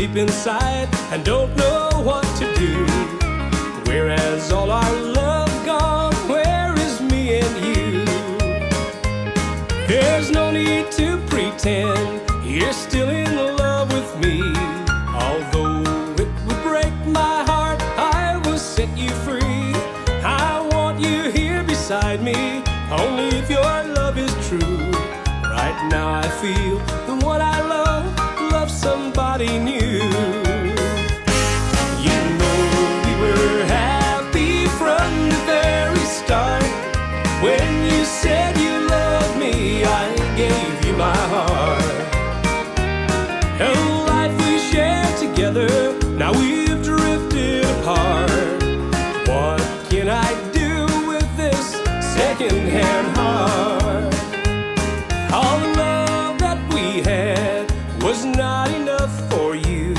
deep inside and don't know what to do. Whereas all our love gone, where is me and you? There's no need to pretend you're still in love with me. Although it would break my heart, I will set you free. I want you here beside me, only if your love is true. Right now I feel the one I love loves somebody new. You know we were happy from the very start. When you said you loved me, I gave you my heart. And the life we shared together, now we've drifted apart. What can I do with this second-hand heart? All the love that we had was not enough for you.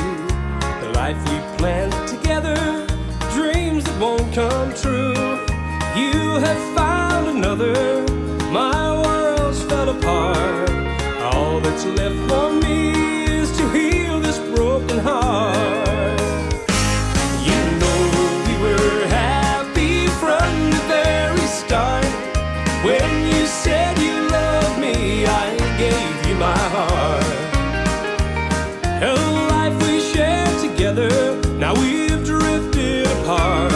The life we planned together, dreams that won't come true. You have found another, my world's fell apart. All that's left for me is to heal this broken heart. You know we were happy from the very start. When you said you loved me, I gave you my heart. And the life we shared together, now we've drifted apart.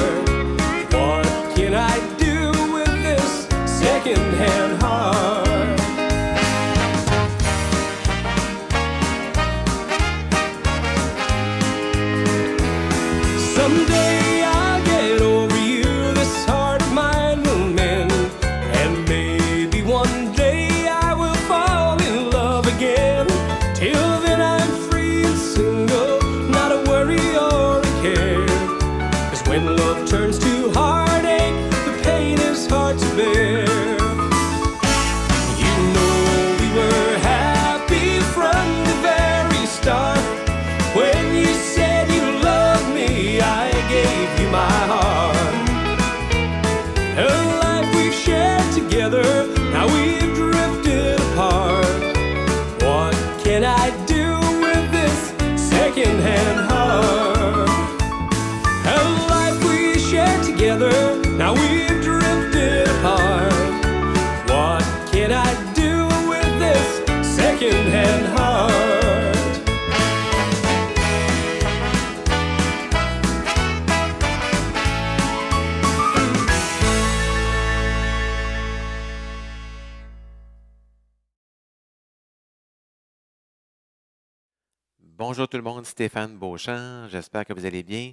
What can I do with this second-hand heart? Someday I'll get over you, this heart of mine will mend. And maybe one day I will fall in love again. Till then I'm free and single, not a worry or a care. 'Cause when love turns to heartache, the pain is hard to bear. You know we were happy from the very start. When you said you loved me, I gave you my heart. And the life we've shared together, now we've drifted apart. What can I do with this second-hand heart? And the life we shared together, now we've drifted apart. What can I do with this second-hand heart? Bonjour tout le monde, Stéphane Beauchamp, j'espère que vous allez bien.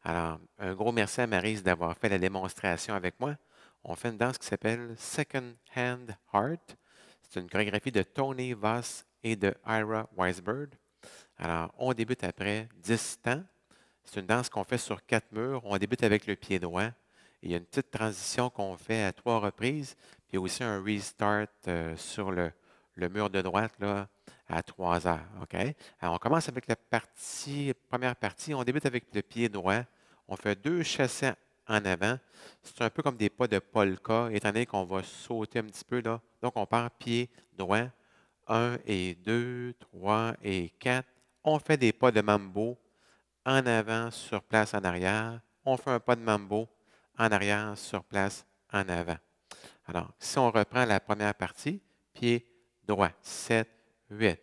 Alors, un gros merci à Maryse d'avoir fait la démonstration avec moi. On fait une danse qui s'appelle Second Hand Heart. C'est une chorégraphie de Tony Voss et de Ira Weisberg. Alors, on débute après 10 temps. C'est une danse qu'on fait sur 4 murs. On débute avec le pied droit. Il y a une petite transition qu'on fait à 3 reprises. Puis il y a aussi un restart sur le mur de droite là, à 3 heures. OK? Alors, on commence avec la première partie. On débute avec le pied droit. On fait 2 chassés en avant. C'est un peu comme des pas de polka, étant donné qu'on va sauter un petit peu. Là. Donc, on part pied droit. 1 et 2, 3 et 4. On fait des pas de mambo en avant, sur place, en arrière. On fait un pas de mambo en arrière, sur place, en avant. Alors, si on reprend la première partie, pied droit, 7, 8.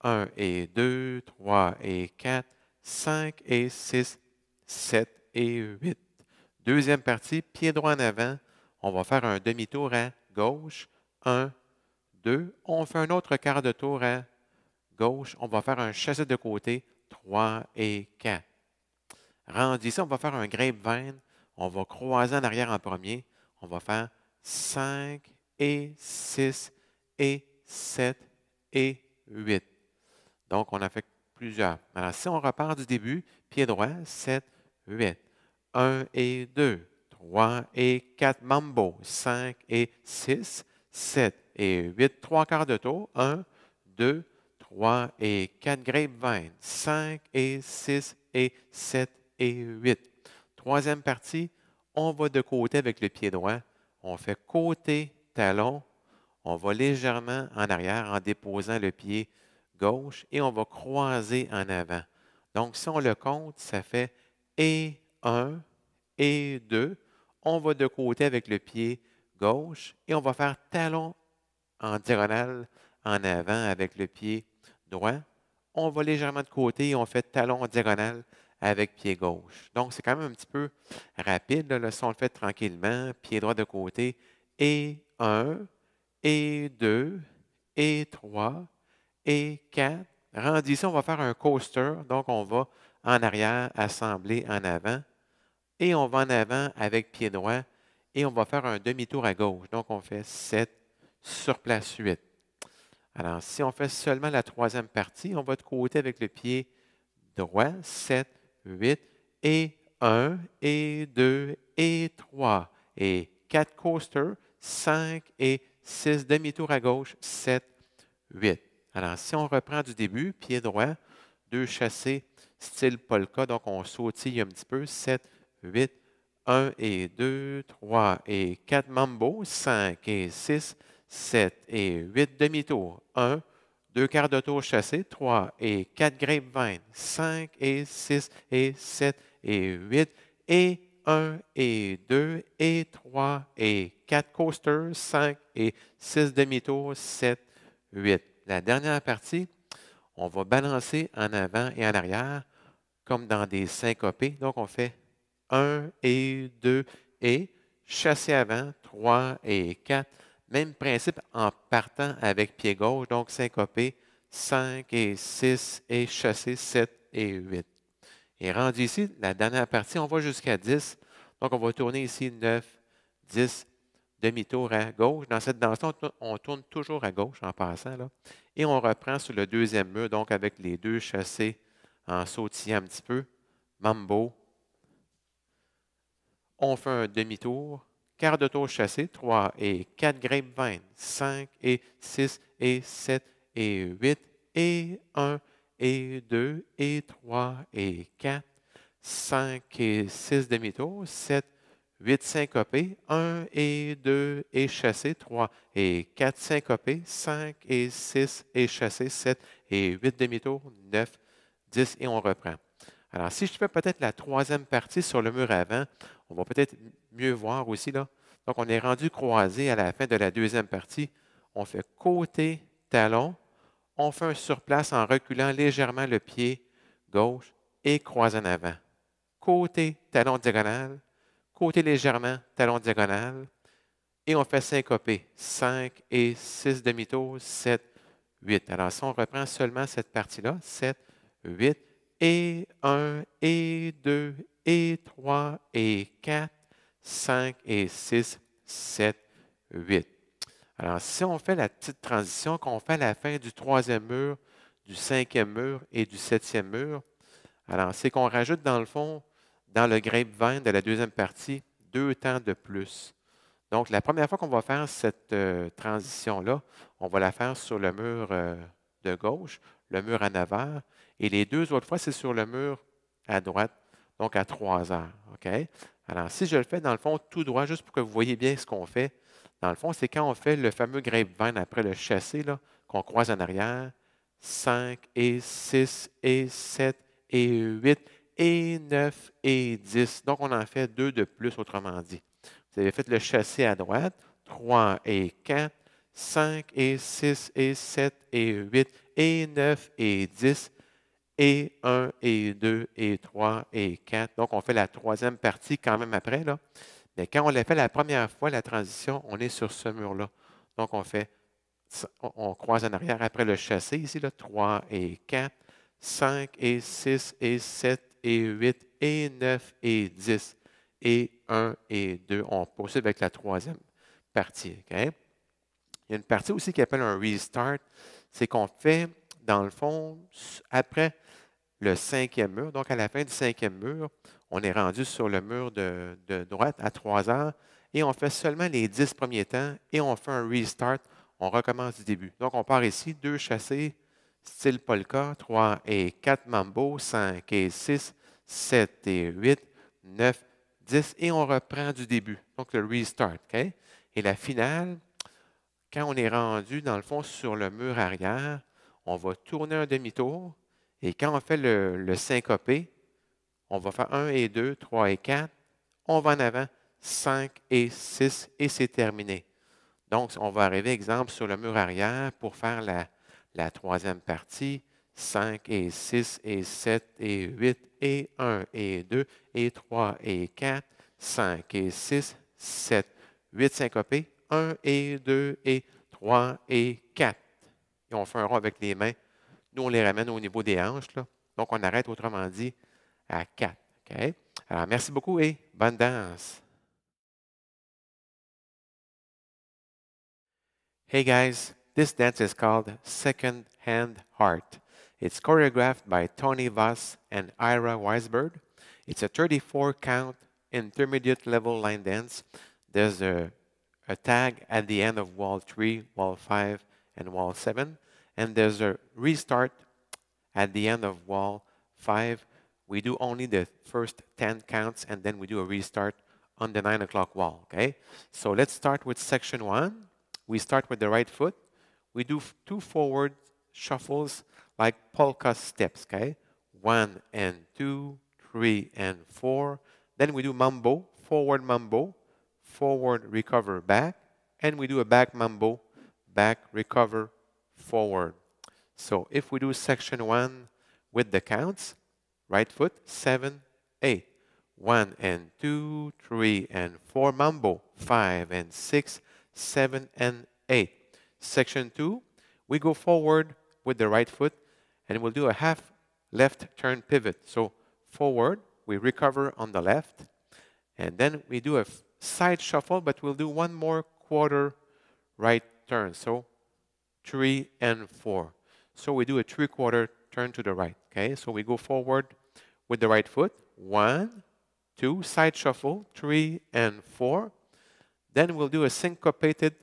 1 et 2, 3 et 4, 5 et 6, 7 et 8. Deuxième partie, pied droit en avant. On va faire un demi-tour à gauche. 1, 2. On fait un autre quart de tour à gauche. On va faire un chassé de côté. 3 et 4. Rendu ici, on va faire un grapevine. On va croiser en arrière en premier. On va faire 5 et 6 et 7 et 8. Donc, on a fait plusieurs. Alors, si on repart du début, pied droit, 7, 8. 1 et 2, 3 et 4, mambo, 5 et 6, 7 et 8, 3 quarts de tour, 1, 2, 3 et 4, grapevine, 5 et 6 et 7 et 8. Troisième partie, on va de côté avec le pied droit. On fait côté, talon. On va légèrement en arrière en déposant le pied gauche et on va croiser en avant. Donc, si on le compte, ça fait et 1 et 2. On va de côté avec le pied gauche et on va faire talon en diagonale en avant avec le pied droit. On va légèrement de côté et on fait talon en diagonale avec pied gauche. Donc, c'est quand même un petit peu rapide. Là, si on le fait tranquillement, pied droit de côté, et 1, et 2, et 3, et 4. Rendu ici, on va faire un coaster. Donc, on va en arrière, assembler en avant. Et on va en avant avec pied droit. Et on va faire un demi-tour à gauche. Donc, on fait 7 sur place 8. Alors, si on fait seulement la troisième partie, on va de côté avec le pied droit, 7, 8, et 1, et 2, et 3, et 4 coasters, 5 et 6, demi-tour à gauche, 7, 8. Alors, si on reprend du début, pied droit, 2 chassés, style polka, donc on sautille un petit peu, 7, 8, 1 et 2, 3 et 4 mambo, 5 et 6, 7 et 8 demi-tour, 1, 2 quarts de tour chassé, 3 et 4 grapevines, 5 et 6 et 7 et 8 et 1 et 2 et 3 et 4 coasters, 5 et 6 demi-tours, 7, 8. La dernière partie, on va balancer en avant et en arrière comme dans des syncopés. Donc, on fait 1 et 2 et chasser avant, 3 et 4. Même principe en partant avec pied gauche, donc syncopé, 5 et 6 et chasser 7 et 8. Et rendu ici, la dernière partie, on va jusqu'à 10. Donc, on va tourner ici 9, 10, demi-tour à gauche. Dans cette danse-là, on tourne toujours à gauche en passant. Là. Et on reprend sur le deuxième mur, donc avec les deux chassés en sautillant un petit peu. Mambo. On fait un demi-tour. Quart de tour chassé, 3 et 4 grapevines, 5 et 6 et 7 et 8 et 1 et 2 et 3 et 4, 5 et 6 demi-tours, 7, 8 syncopés, 1 et 2 et chassé, 3 et 4 syncopés, 5 et 6 et chassé, 7 et 8 demi-tours, 9, 10 et on reprend. Alors, si je fais peut-être la troisième partie sur le mur avant, on va peut-être mieux voir aussi là. Donc, on est rendu croisé à la fin de la deuxième partie. On fait côté, talon. On fait un surplace en reculant légèrement le pied gauche et croise en avant. Côté, talon diagonal. Côté légèrement, talon diagonal. Et on fait syncopé. 5 et 6 demi-tours, 7, 8. Alors, si on reprend seulement cette partie-là, 7, 8, et 1, et 2, et 3, et 4, 5 et 6, 7, 8. Alors, si on fait la petite transition qu'on fait à la fin du troisième mur, du cinquième mur et du septième mur, alors c'est qu'on rajoute dans le fond, dans le grapevine de la deuxième partie, 2 temps de plus. Donc, la première fois qu'on va faire cette transition-là, on va la faire sur le mur de gauche, le mur à 9 heures, et les 2 autres fois, c'est sur le mur à droite, donc à 3 heures. OK? Alors, si je le fais dans le fond tout droit, juste pour que vous voyez bien ce qu'on fait, dans le fond, c'est quand on fait le fameux grapevine après le chassé, là, qu'on croise en arrière, 5 et 6 et 7 et 8 et 9 et 10. Donc, on en fait 2 de plus, autrement dit. Vous avez fait le chassé à droite, 3 et 4, 5 et 6 et 7 et 8 et 9 et 10 et 1 et 2 et 3 et 4. Donc, on fait la troisième partie quand même après, là. Mais quand on l'a fait la première fois, la transition, on est sur ce mur-là. Donc, on croise en arrière après le chassé ici, là, 3 et 4, 5 et 6 et 7 et 8 et 9 et 10 et 1 et 2. On poursuit avec la troisième partie. Okay? Il y a une partie aussi qui appelle un restart. C'est qu'on fait, dans le fond, après le cinquième mur, donc à la fin du cinquième mur, on est rendu sur le mur de droite à 3 heures et on fait seulement les 10 premiers temps et on fait un restart. On recommence du début. Donc, on part ici, 2 chassés, style polka, 3 et 4 mambo, 5 et 6, 7 et 8, 9, 10 et on reprend du début. Donc, le restart. Okay? Et la finale, quand on est rendu, dans le fond, sur le mur arrière, on va tourner un demi-tour Et quand on fait le syncopé, on va faire 1 et 2, 3 et 4. On va en avant, 5 et 6 et c'est terminé. Donc, on va arriver, exemple, sur le mur arrière pour faire la troisième partie. 5 et 6 et 7 et 8 et 1 et 2 et 3 et 4, 5 et 6, 7, 8 syncopés, 1 et 2 et 3 et 4. Et on fait un rond avec les mains. Nous, on les ramène au niveau des hanches, là. Donc, on arrête, autrement dit, à 4. OK? Alors, merci beaucoup et bonne danse. Hey guys, this dance is called Second Hand Heart. It's choreographed by Tony Voss and Ira Weisberg. It's a 34 count intermediate level line dance. There's a tag at the end of wall 3, wall 5, and wall 7. And there's a restart at the end of wall 5. We do only the first 10 counts and then we do a restart on the 9 o'clock wall. Okay? So let's start with section 1. We start with the right foot. We do 2 forward shuffles like polka steps, okay? 1 and 2, 3 and 4. Then we do mambo, forward, recover, back. And we do a back mambo, back, recover, forward. So if we do section 1 with the counts, right foot, 7, 8. 1 and 2, 3 and 4, mambo, 5 and 6, 7 and 8. Section 2, we go forward with the right foot and we'll do a half left turn pivot. So forward, we recover on the left and then we do a side shuffle, but we'll do one more quarter right turn. So 3 and 4. So we do a 3/4 turn to the right. Okay, so we go forward with the right foot. 1, 2, side shuffle, 3 and 4. Then we'll do a syncopated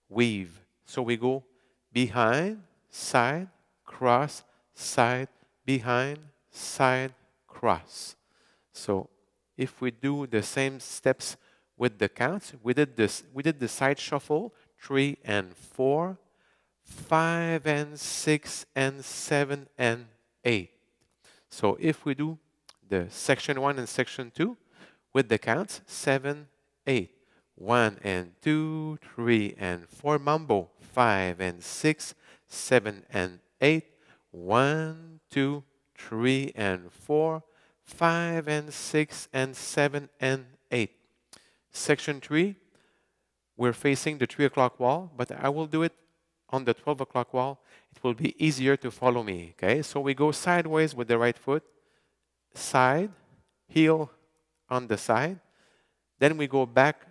weave. So we go behind, side, cross, side, behind, side, cross. So if we do the same steps with the counts, we did the side shuffle, 3 and 4, 5 and 6 and 7 and 8. So if we do the section 1 and section 2 with the counts, 7, 8. 1 and 2, 3 and 4, mambo, 5 and 6, 7 and 8, 1, 2, 3 and 4, 5 and 6 and 7 and 8. Section 3, we're facing the 3 o'clock wall, but I will do it on the 12 o'clock wall. It will be easier to follow me, okay? So we go sideways with the right foot, side, heel on the side. Then we go back,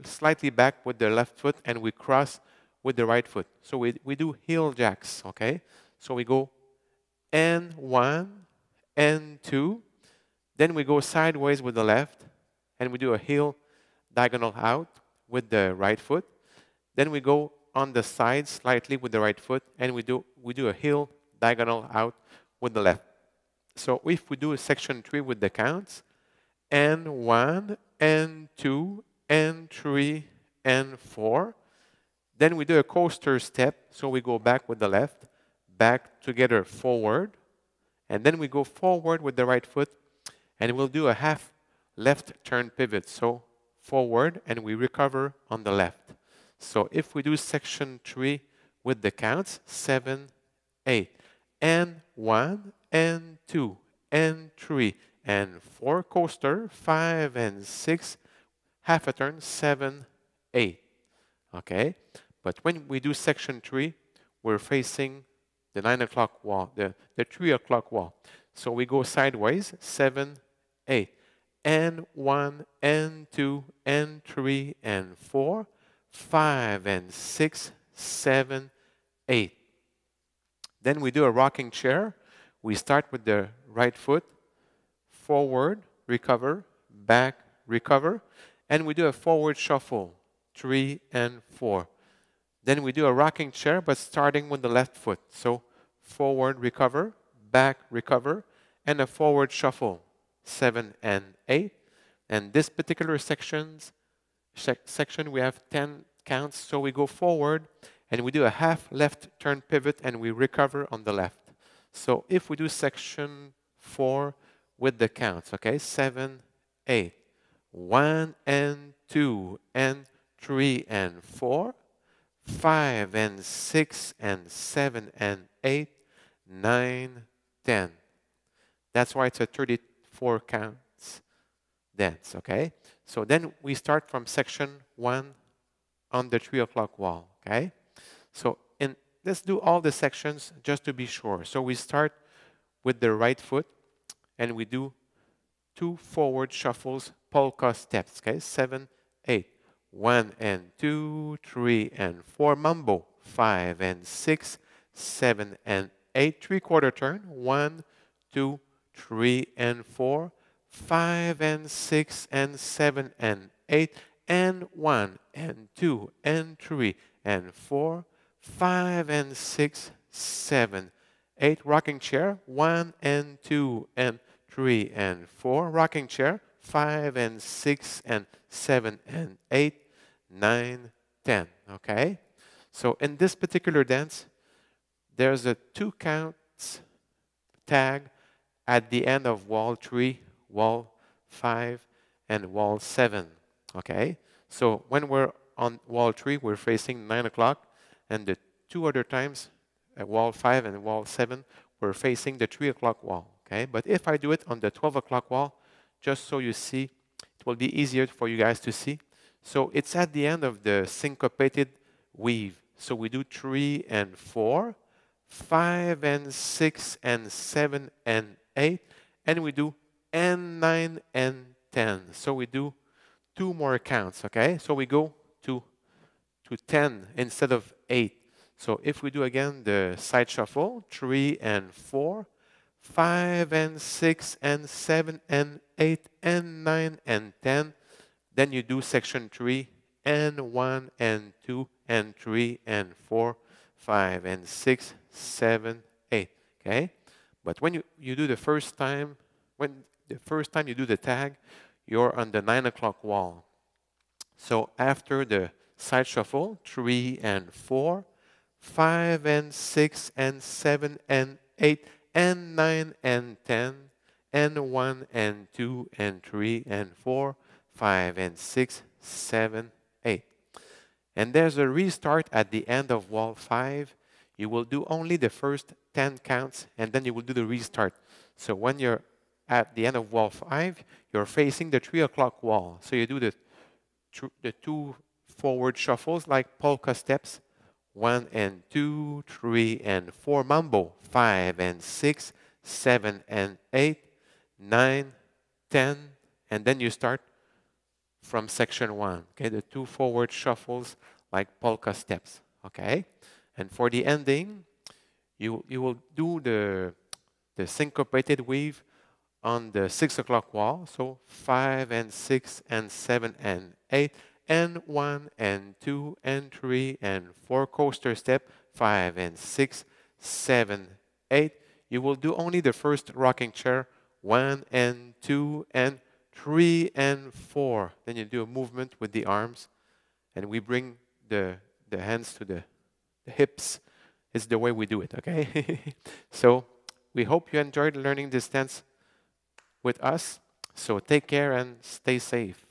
slightly back with the left foot, and we cross with the right foot. So we do heel jacks, okay? So we go N1, N2. Then we go sideways with the left, and we do a heel diagonal out with the right foot. Then we go on the side slightly with the right foot, and we do a heel diagonal out with the left. So if we do a section 3 with the counts, N1, N2, N3, N4. Then we do a coaster step, so we go back with the left, back together, forward. And then we go forward with the right foot, and we'll do a half left turn pivot. So forward, and we recover on the left. So if we do section 3 with the counts, 7, 8, N1, N2, N3, and 4 coaster, 5 and 6, half a turn, 7, 8. Okay? But when we do section 3, we're facing the 9 o'clock wall, the 3 o'clock wall. So we go sideways, 7, 8. N1, N2, N3, and 4, 5 and 6, 7, 8. Then we do a rocking chair. We start with the right foot, forward, recover, back, recover, and we do a forward shuffle, 3 and 4. Then we do a rocking chair, but starting with the left foot. So forward, recover, back, recover, and a forward shuffle, 7 and 8. And this particular section, we have 10 counts. So we go forward, and we do a half left turn pivot, and we recover on the left. So if we do section 4 with the counts, okay, 7, 8, 1 and 2 and 3 and 4, 5 and 6 and 7 and 8, 9, 10. That's why it's a 34 counts dance, okay? So then we start from section 1 on the 3 o'clock wall, okay? So let's do all the sections just to be sure. So we start with the right foot, and we do 2 forward shuffles, polka steps, okay? 7, 8. 1 and 2, 3 and 4, mambo. 5 and 6, 7 and 8, three-quarter turn. 1, 2, 3 and 4, 5 and 6 and 7 and 8, and 1 and 2 and 3 and 4, 5 and 6, 7, 8, rocking chair. 1 and 2 and 3 and 4, rocking chair. 5 and 6 and 7 and 8, 9, 10, okay? So in this particular dance, there's a 2 counts tag at the end of wall 3, wall 5, and wall 7, okay? So when we're on wall 3, we're facing 9 o'clock, and the 2 other times, at wall 5 and wall 7, we're facing the 3 o'clock wall, okay? But if I do it on the 12 o'clock wall, just so you see, it will be easier for you guys to see. So it's at the end of the syncopated weave. So we do 3 and 4, 5 and 6 and 7 and 8, and we do and 9 and 10. So we do 2 more counts, okay? So we go to 10 instead of 8. So if we do again the side shuffle, 3 and 4, 5 and 6 and 7 and 8 and 9 and 10, then you do section 3 and 1 and 2 and 3 and 4, 5 and 6, 7, 8, okay? But when you do the first time, when the first time you do the tag, you're on the 9 o'clock wall. So after the side shuffle, 3 and 4, 5 and 6 and 7 and 8 and 9 and 10, and 1 and 2 and 3 and 4, 5 and 6, 7, 8. And there's a restart at the end of wall 5. You will do only the first 10 counts, and then you will do the restart. So when you're at the end of wall 5, you're facing the 3 o'clock wall. So you do the 2 forward shuffles like polka steps, 1 and 2, 3 and 4, mambo. 5 and 6, 7 and 8, 9, 10, and then you start from section 1, okay? The 2 forward shuffles like polka steps, okay? And for the ending, you will do the syncopated weave on the 6 o'clock wall. So 5 and 6 and 7 and 8, and 1 and 2 and 3 and 4, coaster step, 5 and 6, 7, 8. You will do only the first rocking chair, 1 and 2 and 3 and 4. Then you do a movement with the arms, and we bring the hands to the hips. It's the way we do it, okay? So we hope you enjoyed learning this dance with us. So take care and stay safe.